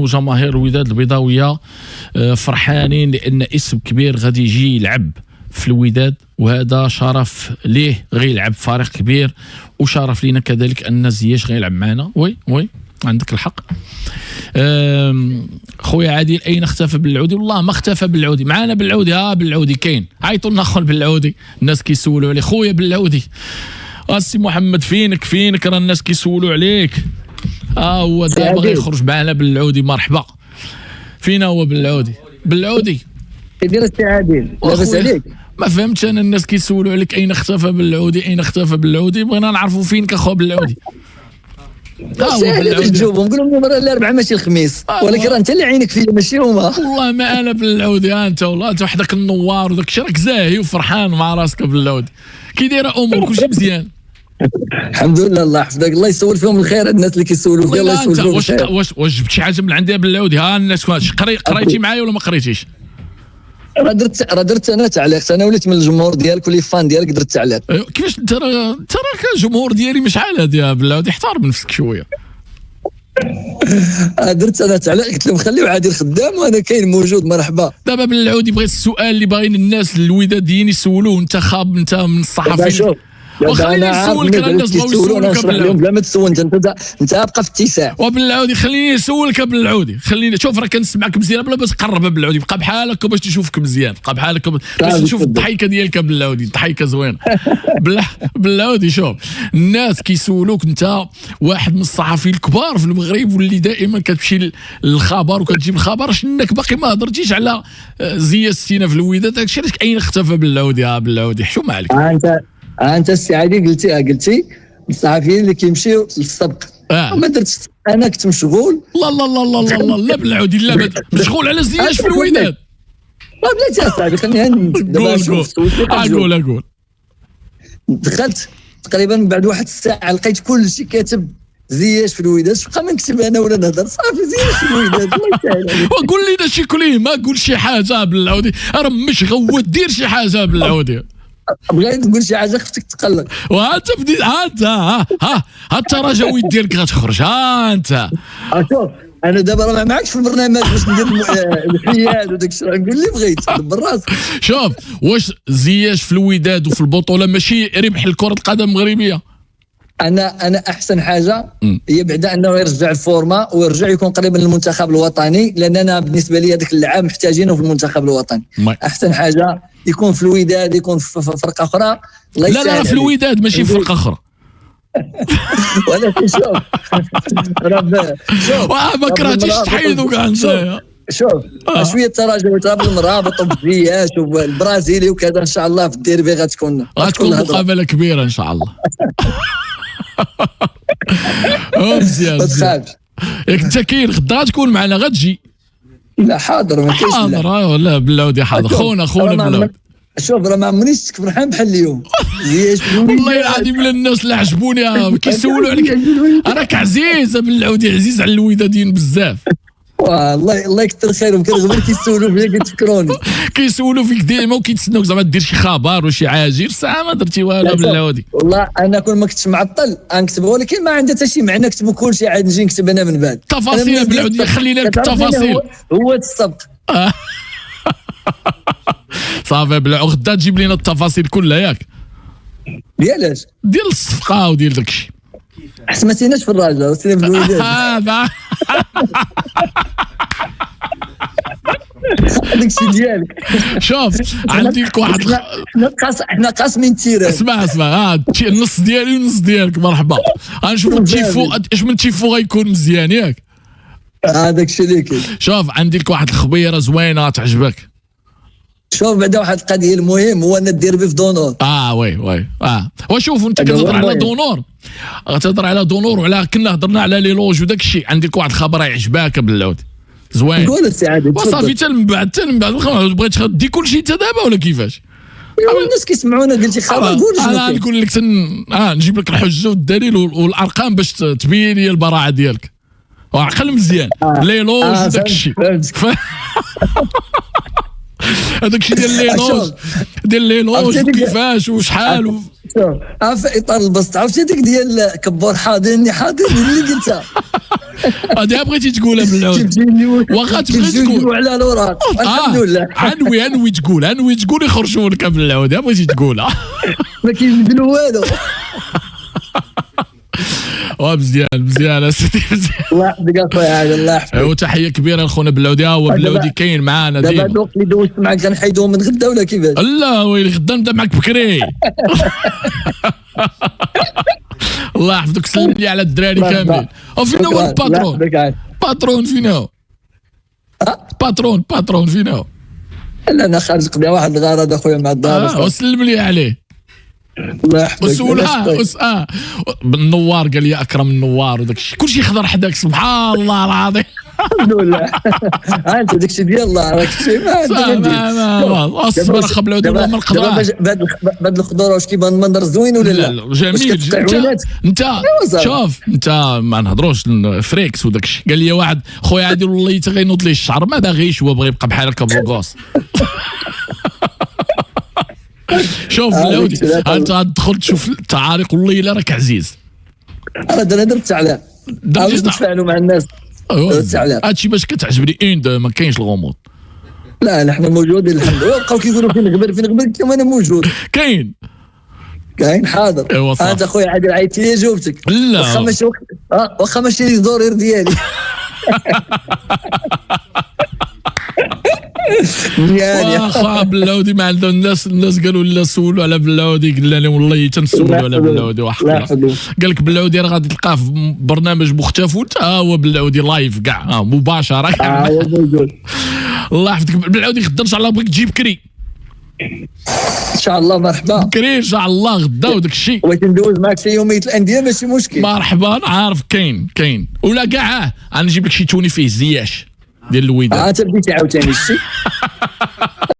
كنكونوا جماهير الوداد البيضاويه فرحانين لان اسم كبير غادي يجي يلعب في الوداد، وهذا شرف ليه غيلعب فريق كبير، وشرف لينا كذلك ان زياش غيلعب معنا. وي عندك الحق. خويا عادل اين اختفى بالعودي؟ والله ما اختفى بالعودي، معانا بالعودي. بالعودي كاين، عيطوا لنا اخوان بالعودي، الناس كيسولوا عليه خويا بالعودي. السي محمد فينك راه الناس كيسولوا عليك. هو دابا غيخرج معنا بالعودي. مرحبا. فينا هو بالعودي كيدير السي عادل؟ لاباس عليك؟ ما فهمتش انا، الناس كيسولوا عليك اين اختفى بالعودي، بغينا نعرفوا فينك اخو بالعودي. كتجاوبهم قول لهم راه الاربعاء ماشي الخميس، ولكن راه انت اللي عينك فيا ماشي هما. والله ما انا بالعودي، انت وحدك النوار وداك الشيء، راك زاهي وفرحان مع راسك بالعودي. كي دايره امور؟ كلشي مزيان؟ الحمد لله، الله يحفظك، الله يسول فيهم الخير. الناس اللي كيسولوا فيا الله يسول فيهم الخير. واش جبت شي حاجه من عندي بالعودي؟ الناس قريتي معايا ولا ما قريتيش؟ راه درت انا تعليق، انا وليت من الجمهور ديالك ولي فان ديالك، درت تعليق. كيفاش انت راه الجمهور ديالي مش شحال هادي بالعودي، احترم نفسك شويه. درت انا تعليق، قلت لهم خليو عادل خدام وانا كاين موجود. مرحبا. دابا بالعودي بغيت السؤال اللي باغيين الناس الوداديين يسولوه، انت من الصحفيين. وخليني نسولك، الناس بغاو يسولوك بالعودي. بلا ما تسول انت ابقى في اتساع. وبالعودي خليني نسولك بالعودي، شوف راه كنسمعك مزيان بلا ما تقرب بالعودي، بقى بحالك باش نشوفك مزيان، بقى بحالك باش نشوف الضحيكه ديالك بالعودي، ضحيكه زوينه. بالعودي شوف الناس كيسولوك، انت واحد من الصحفيين الكبار في المغرب واللي دائما كتمشي للخبر وكتجيب الخبر، شنك باقي ما هضرتيش على زياد ستينا في الوداد، داكشي علاش اين اختفى بالعودي؟ بالعودي حشومه عليك. انت السي عادل قلتي الصحفيين اللي كيمشيو للسبق. ما درتش، انا كنت مشغول. لا بالعودي، لا مشغول على زياش في الوداد. بلاتي اصاحبي خليني دابا نشوف. قول. دخلت تقريبا بعد واحد الساعه، لقيت كل شيء كاتب زياش في الوداد، بقى ما نكتب انا ولا نهضر، صافي زياش في الوداد. الله يسهل عليك. وقول لنا شي كلمه، قول شي حاجه بالعودي، راه مش غوت، دير شي حاجه بالعودي. بغيت نقول شي حاجه خفتك تقلق. وانت بديت ها التراجوي ديالك غتخرج. انت شوف انا دابا راه ما معكش في البرنامج باش ندير الحياد وداك الشيء، نقول اللي بغيت دبر راسك. شوف واش زياش في الوداد وفي البطوله ماشي ربح الكره القدم المغربيه؟ انا احسن حاجه هي بعدا انه يرجع الفورمه ويرجع يكون قريب من المنتخب الوطني، لاننا بالنسبه لي هذاك اللعاب محتاجينه في المنتخب الوطني. احسن حاجه يكون في الوداد، يكون في فرقه اخرى. لا في الوداد ماشي في فرقه اخرى. ولكن شوف ما كرهتيش تحيدوا كاع انت. شوف شويه تراجع تراب المرابط وبزياش والبرازيلي وكذا، ان شاء الله في الديربي غتكون مقابله كبيره ان شاء الله. مزيان. ما تخافش، ياك انت كاين غدا غتكون معنا، غتجي؟ لا حاضر، ما كاينش. حاضر ولا بالعودي حاضر. خونا بالعودي. شوف راه ما عمرنيش فرحان بحال اليوم. والله العظيم الا الناس اللي عجبوني كيسولوا عليك، راك عزيز بالعودي، عزيز على الوداديين بزاف. الله يكثر خيرهم، كانوا غير كيسولوا فيا كيتفكروني، كيسولوا فيك ديما وكيتسناوك زعما دير شي خبر وشي عاجل، ساعه ما درتي والو بالعودي. والله انا كون ما كنتش معطل غنكتب، ولكن ما عندها حتى شي معنى نكتب كل شيء، عاد نجي نكتب انا من بعد تفاصيل بالعودي. خلينا لك التفاصيل. هو السبق. صافي بالعودي غدا تجيب لنا التفاصيل كلها ياك، ديالاش ديال الصفقه وديال داكشي. حيت ما سيناش في الراجل، سينا في الوداد. هذاك الشيء ديالك. شوف عندي لك واحد، احنا قاسمين التيران. اسمع النص ديالي والنص ديالك. مرحبا. غنشوف التيفو اش من تيفو غيكون مزيان ياك. هذاك الشيء اللي كاين. شوف عندي لك واحد الخبيره زوينه تعجبك. شوف بعدا واحد القضيه المهم هو ان الديربي في دونور. وي وشوف انت كتهضر على دونور، غتهضر على دونور وعلى كنا هضرنا على لي لوج وداك الشيء. عندي لك واحد الخبر يعجبك بالعود زوين. قول السي عادل. وصافي حتى من بعد بغيت تدي كل شيء حتى دابا ولا كيفاش؟ الناس كيسمعونا، قلتي خبر قول. انا نقول لك نجيب لك الحجه والدليل والارقام باش تبين لي البراعه ديالك. وعقل مزيان لي لوج وداك الشيء. هذاك الشيء ديال لي لوج كيفاش وشحال شوف عارف اطار البسط، عرفت هذيك ديال كبر حاضرني اللي قلتها. هذه بغيتي تقولها بالعود، واخا تبغي تقول على الاوراق. الحمد لله. انوي تقول يخرجوا لك بالعود، بغيتي تقولها. ما كيبدلوا والو. مزيان اسيدي مزيان. الله يحفظك اخويا، الله يحفظك. وتحيه كبيره لخونا بلعودي. هو بلعودي كاين معانا دابا الوقت اللي دوزت معك غنحيدوه من غدا ولا كيفاش؟ لا ويلي غدا نبدا معك بكري. الله يحفظك، سلم لي على الدراري كامل. وفين هو الباترون؟ باترون فين هو؟ باترون فين هو؟ لا انا خارج قضي واحد الغرض اخويا مع الدار. وسلم لي عليه. الله يحفظك. وسولها النوار قال لي اكرم النوار وداك الشيء كلشي خضر حداك، سبحان الله العظيم. الحمد لله. انت داك الشيء ديال الله راك شي ما اصبر اخا بلعودي والله ما نقدر. بهاد الخضره واش كيبان المنظر زوين ولا لا؟ جميل. انت شوف، انت ما نهضروش فريكس وداك الشيء. قال لي واحد خويا عادي والله تغينوض ليه الشعر، ما باغيش، هو بغى يبقى بحال هكا بروكوس. شوف بلعودي انت غتدخل تشوف التعاليق والله الا راك عزيز. انا درت تعليق نتفاعلوا مع الناس. هادشي باش كتعجبني ما كاينش الغموض. لا نحن موجودين الحمد لله. بقاو كيقولوا فين غبر كما انا موجود. كاين حاضر. انت اخويا عادل عيطتي لي جاوبتك. لا واخا ماشي لي الزورير ديالي. واخا بلعودي ما عندهم الناس قالوا لا سولوا على بلعودي، قلنا لهم والله تنسولوا على بلعودي. قال لك بلعودي راه غادي تلقاه في برنامج مختفوت، هو بلعودي لايف كاع مباشره. الله يحفظك بلعودي. غدا ان شاء الله بغيك تجيب كري ان شاء الله. مرحبا كري ان شاء الله غدا وداك الشيء. بغيت ندوز معك في يوميه الانديه ماشي مشكل. مرحبا عارف كاين ولا كاع. غنجيب لك شي توني فيه زياش ديال الوداد. انت بديتي عاوتاني الشيء.